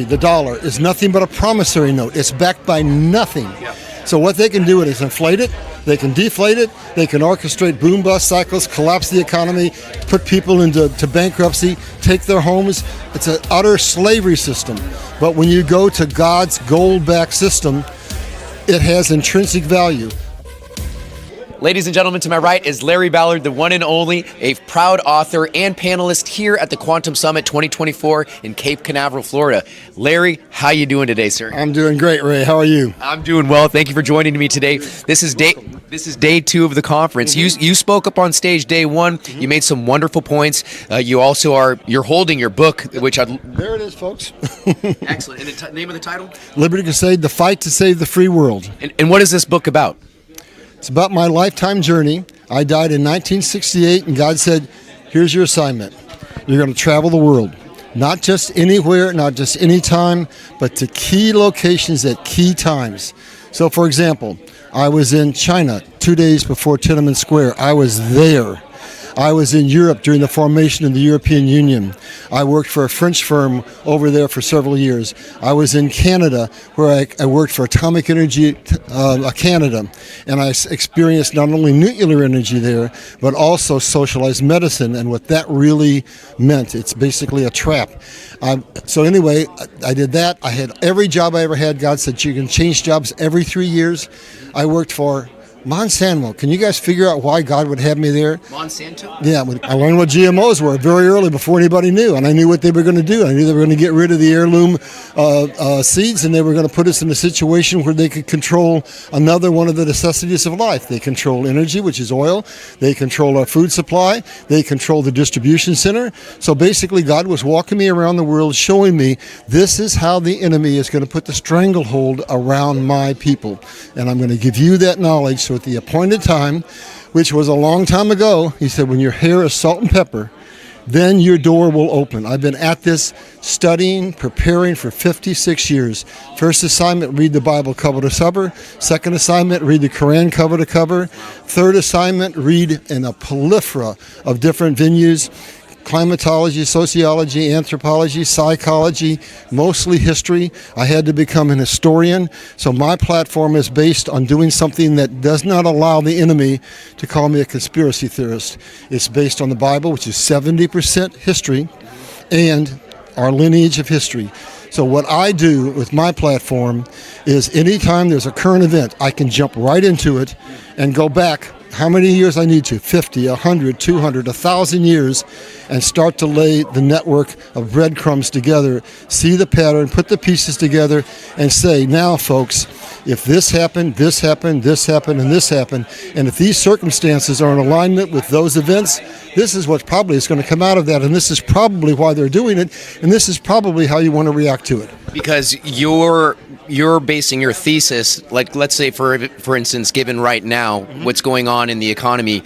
The dollar is nothing but a promissory note. It's backed by nothing. So what they can do is inflate it, they can deflate it, they can orchestrate boom-bust cycles, collapse the economy, put people into bankruptcy, take their homes. It's an utter slavery system. But when you go to God's gold-backed system, it has intrinsic value. Ladies and gentlemen, to my right is Larry Ballard, the one and only, a proud author and panelist here at the Quantum Summit 2024 in Cape Canaveral, Florida. Larry, how you doing today, sir? I'm doing great, Ray. How are you? I'm doing well. Thank you for joining me today. This is day 2 of the conference. You spoke up on stage day 1. You made some wonderful points. You're holding your book, which There it is, folks. Excellent. And the name of the title? Liberty Crusade: The Fight to Save the Free World. And what is this book about? It's about my lifetime journey. I died in 1968, and God said, here's your assignment. You're going to travel the world. Not just anywhere, not just any time, but to key locations at key times. So, for example, I was in China 2 days before Tiananmen Square. I was there. I was in Europe during the formation of the European Union. I worked for a French firm over there for several years. I was in Canada, where I worked for Atomic Energy Canada, and I experienced not only nuclear energy there, but also socialized medicine and what that really meant. It's basically a trap. So anyway, I did that. I had every job I ever had. God said you can change jobs every 3 years. I worked for Monsanto. Can you guys figure out why God would have me there? Monsanto? Yeah, I learned what GMOs were very early before anybody knew, and I knew what they were going to do. I knew they were going to get rid of the heirloom seeds, and they were going to put us in a situation where they could control another one of the necessities of life. They control energy, which is oil. They control our food supply. They control the distribution center. So basically, God was walking me around the world showing me this is how the enemy is going to put the stranglehold around my people. And I'm going to give you that knowledge. So at the appointed time, which was a long time ago, he said, when your hair is salt and pepper, then your door will open. I've been at this studying, preparing for 56 years. First assignment, read the Bible cover to cover. Second assignment, read the Quran cover to cover. Third assignment, read in a plethora of different venues. Climatology, sociology, anthropology, psychology, mostly history. I had to become an historian. So my platform is based on doing something that does not allow the enemy to call me a conspiracy theorist. It's based on the Bible, which is 70% history, and our lineage of history. So what I do with my platform is anytime there's a current event, I can jump right into it and go back how many years I need to, 50, 100, 200, 1,000 years, and start to lay the network of breadcrumbs together, see the pattern, put the pieces together, and say, now, folks, if this happened, this happened, this happened, and this happened, and if these circumstances are in alignment with those events, this is what probably is going to come out of that, and this is probably why they're doing it, and this is probably how you want to react to it. Because you're basing your thesis, like let's say for instance, given right now what's going on in the economy,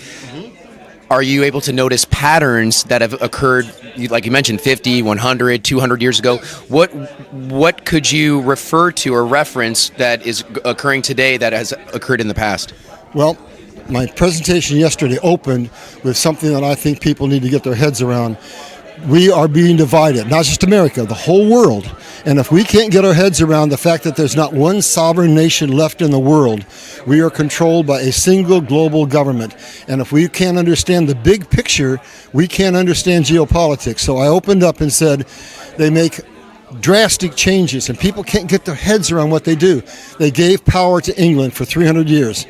are you able to notice patterns that have occurred, like you mentioned, 50, 100, 200 years ago? What could you refer to or reference that is occurring today that has occurred in the past? Well, my presentation yesterday opened with something that I think people need to get their heads around. We are being divided, not just America, the whole world. And if we can't get our heads around the fact that there's not one sovereign nation left in the world, we are controlled by a single global government. And if we can't understand the big picture, we can't understand geopolitics. So I opened up and said, they make drastic changes and people can't get their heads around what they do. They gave power to England for 300 years.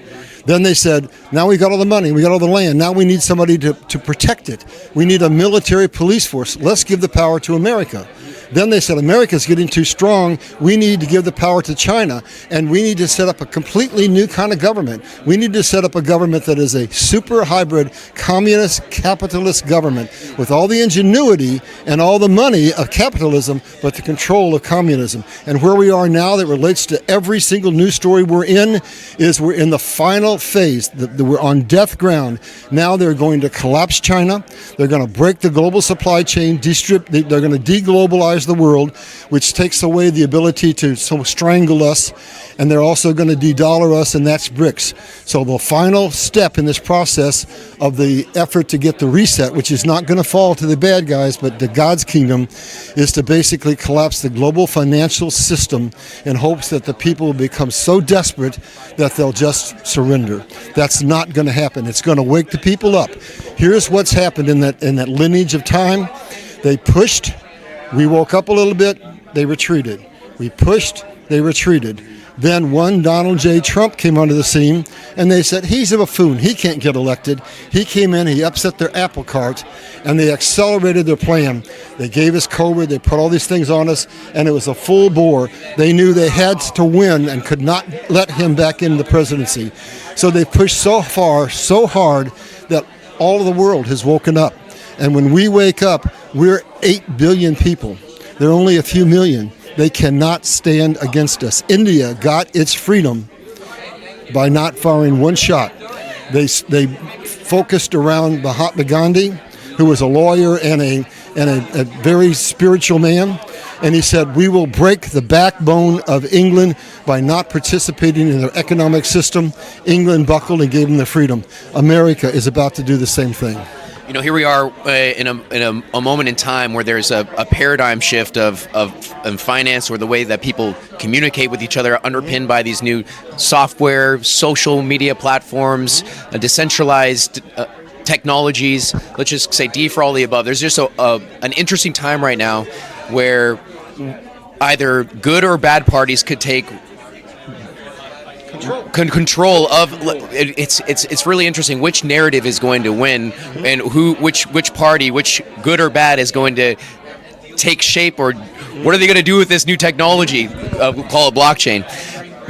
Then they said, now we got all the money, we got all the land, now we need somebody to protect it. We need a military police force. Let's give the power to America. Then they said, America's getting too strong. We need to give the power to China, and we need to set up a completely new kind of government. We need to set up a government that is a super hybrid communist capitalist government with all the ingenuity and all the money of capitalism, but the control of communism. And where we are now that relates to every single news story we're in is we're in the final phase. We're on death ground. Now they're going to collapse China. They're going to break the global supply chain, they're going to deglobalize militarize the world, which takes away the ability to strangle us, and they're also going to de-dollar us, and that's BRICS. So the final step in this process of the effort to get the reset, which is not going to fall to the bad guys, but to God's kingdom, is to basically collapse the global financial system in hopes that the people will become so desperate that they'll just surrender. That's not going to happen. It's going to wake the people up. Here's what's happened in that lineage of time. They pushed, we woke up a little bit, they retreated. We pushed, they retreated. Then one Donald J. Trump came onto the scene, and they said, he's a buffoon. He can't get elected. He came in, he upset their apple cart, and they accelerated their plan. They gave us COVID, they put all these things on us, and it was a full bore. They knew they had to win and could not let him back into the presidency. So they pushed so far, so hard, that all of the world has woken up. And when we wake up, we're 8 billion people. There are only a few million. They cannot stand against us. India got its freedom by not firing one shot. They focused around Mahatma Gandhi, who was a lawyer and a very spiritual man, and he said, we will break the backbone of England by not participating in their economic system. England buckled and gave them their freedom. America is about to do the same thing. You know, here we are in a moment in time where there's a paradigm shift of finance, or the way that people communicate with each other, underpinned by these new software, social media platforms, decentralized technologies. Let's just say D for all the above. There's just an interesting time right now where either good or bad parties could take control of it's really interesting which narrative is going to win, and which party, which good or bad, is going to take shape, or what are they going to do with this new technology called blockchain.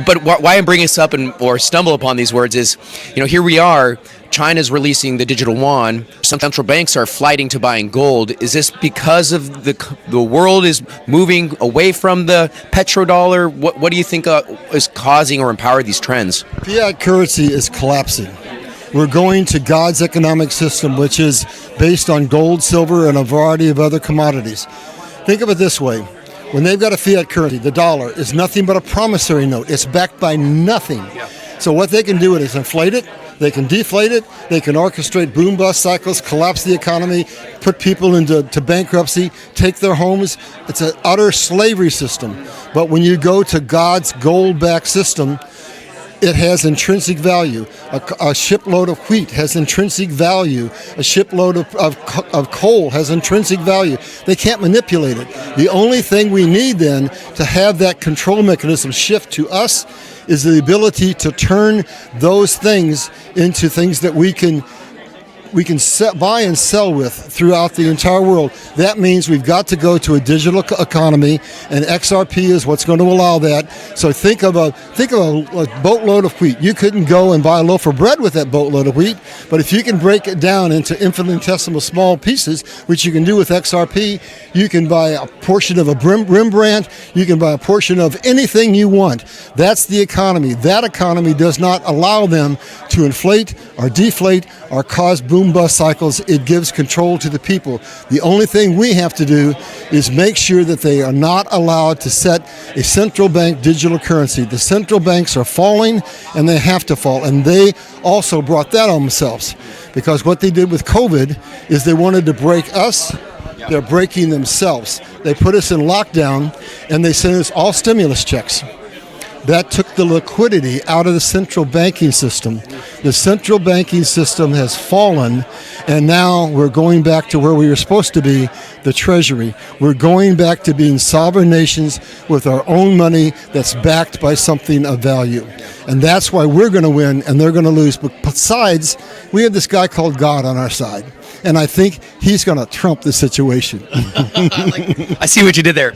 But why I'm bringing this up or stumble upon these words is, here we are. China's releasing the digital yuan. Some central banks are flighting to buying gold. Is this because of the world is moving away from the petrodollar? What do you think is causing or empowering these trends? Fiat currency is collapsing. We're going to God's economic system, which is based on gold, silver, and a variety of other commodities. Think of it this way. When they've got a fiat currency, the dollar is nothing but a promissory note. It's backed by nothing. Yeah. So what they can do is inflate it, they can deflate it, they can orchestrate boom-bust cycles, collapse the economy, put people into bankruptcy, take their homes. It's an utter slavery system. But when you go to God's gold-backed system, it has intrinsic value. A shipload of wheat has intrinsic value. A shipload of coal has intrinsic value. They can't manipulate it. The only thing we need then to have that control mechanism shift to us is the ability to turn those things into things that we can buy and sell with throughout the entire world. That means we've got to go to a digital economy, and XRP is what's going to allow that. So think of a boatload of wheat. You couldn't go and buy a loaf of bread with that boatload of wheat, but if you can break it down into infinitesimal small pieces, which you can do with XRP, you can buy a portion of a Rembrandt, you can buy a portion of anything you want. That's the economy. That economy does not allow them to inflate or deflate or cause boom-bust cycles. It gives control to the people. The only thing we have to do is make sure that they are not allowed to set a central bank digital currency. The central banks are falling, and they have to fall. And they also brought that on themselves, because what they did with COVID is they wanted to break us. They're breaking themselves. They put us in lockdown, and they sent us all stimulus checks. That took the liquidity out of the central banking system. The central banking system has fallen, and now we're going back to where we were supposed to be, the Treasury. We're going back to being sovereign nations with our own money that's backed by something of value. And that's why we're going to win and they're going to lose. But besides, we have this guy called God on our side. And I think he's going to trump the situation. I see what you did there.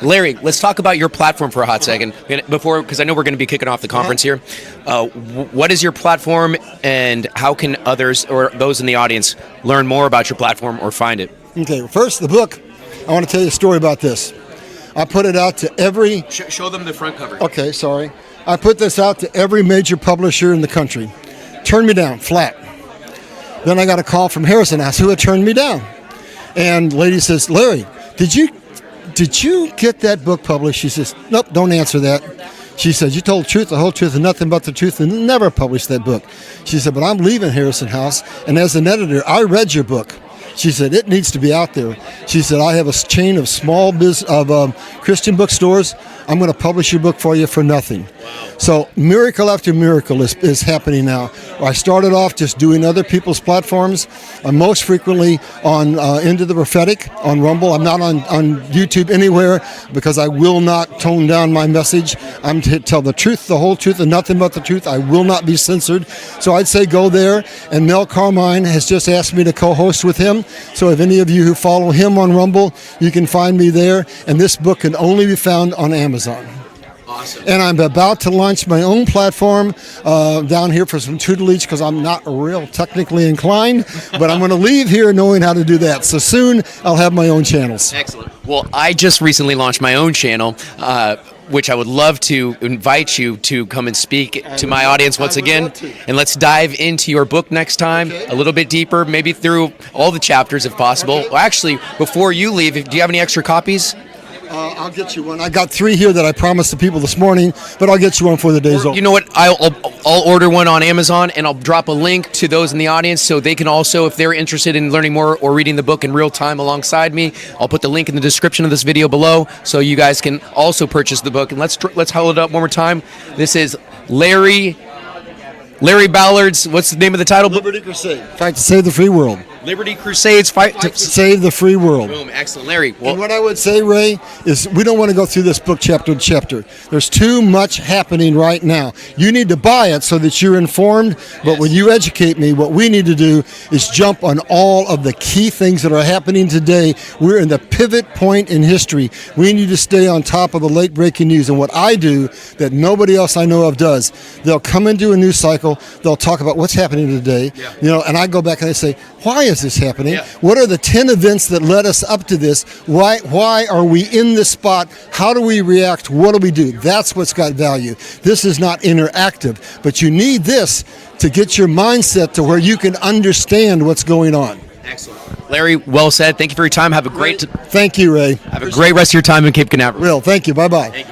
Larry, let's talk about your platform for a hot second, because I know we're going to be kicking off the conference here. What is your platform, and how can others or those in the audience learn more about your platform or find it? Okay, first, the book. I want to tell you a story about this. I put it out to every... Show them the front cover. Okay, sorry. I put this out to every major publisher in the country. Turned me down, flat. Then I got a call from Harrison House, who had turned me down. And the lady says, Larry, did you did you get that book published? She says, nope, don't answer that. She said, you told the truth, the whole truth, and nothing but the truth, and never published that book. She said, but I'm leaving Harrison House, and as an editor, I read your book. She said, it needs to be out there. She said, I have a chain of Christian bookstores. I'm going to publish your book for you for nothing. So miracle after miracle is happening now. I started off just doing other people's platforms. I'm most frequently on Into the Prophetic on Rumble. I'm not on YouTube anywhere because I will not tone down my message. I'm to tell the truth, the whole truth, and nothing but the truth. I will not be censored. So I'd say go there. And Mel Carmine has just asked me to co-host with him. So if any of you who follow him on Rumble, you can find me there. And this book can only be found on Amazon. Awesome. And I'm about to launch my own platform down here for some tutelage because I'm not real technically inclined, but I'm going to leave here knowing how to do that. So soon I'll have my own channels. Excellent. Well, I just recently launched my own channel, which I would love to invite you to come and speak to my audience once again. And let's dive into your book next time a little bit deeper, maybe through all the chapters if possible. Well, actually, before you leave, do you have any extra copies? I'll get you one. I got 3 here that I promised the people this morning, but I'll get you one for the day's over. You know what? I'll order one on Amazon, and I'll drop a link to those in the audience so they can also, if they're interested in learning more or reading the book in real time alongside me, I'll put the link in the description of this video below so you guys can also purchase the book. And let's hold it up one more time. This is Larry Ballard's, what's the name of the title? Liberty Crusade. Fight to save the free world. Liberty Crusades, fight to save the free world. Boom, excellent. Larry. Well, and what I would say, Ray, is we don't want to go through this book chapter to chapter. There's too much happening right now. You need to buy it so that you're informed, but when you educate me, what we need to do is jump on all of the key things that are happening today. We're in the pivot point in history. We need to stay on top of the late breaking news. And what I do that nobody else I know of does, they'll come into a news cycle, they'll talk about what's happening today, and I go back and I say, why is this happening? Yeah. What are the 10 events that led us up to this? Why are we in this spot? How do we react? What do we do? That's what's got value. This is not interactive, but you need this to get your mindset to where you can understand what's going on. Excellent. Larry, well said. Thank you for your time. Have a great Thank you, Ray. Have a great rest of your time in Cape Canaveral. Thank you. Bye-bye. Thank you.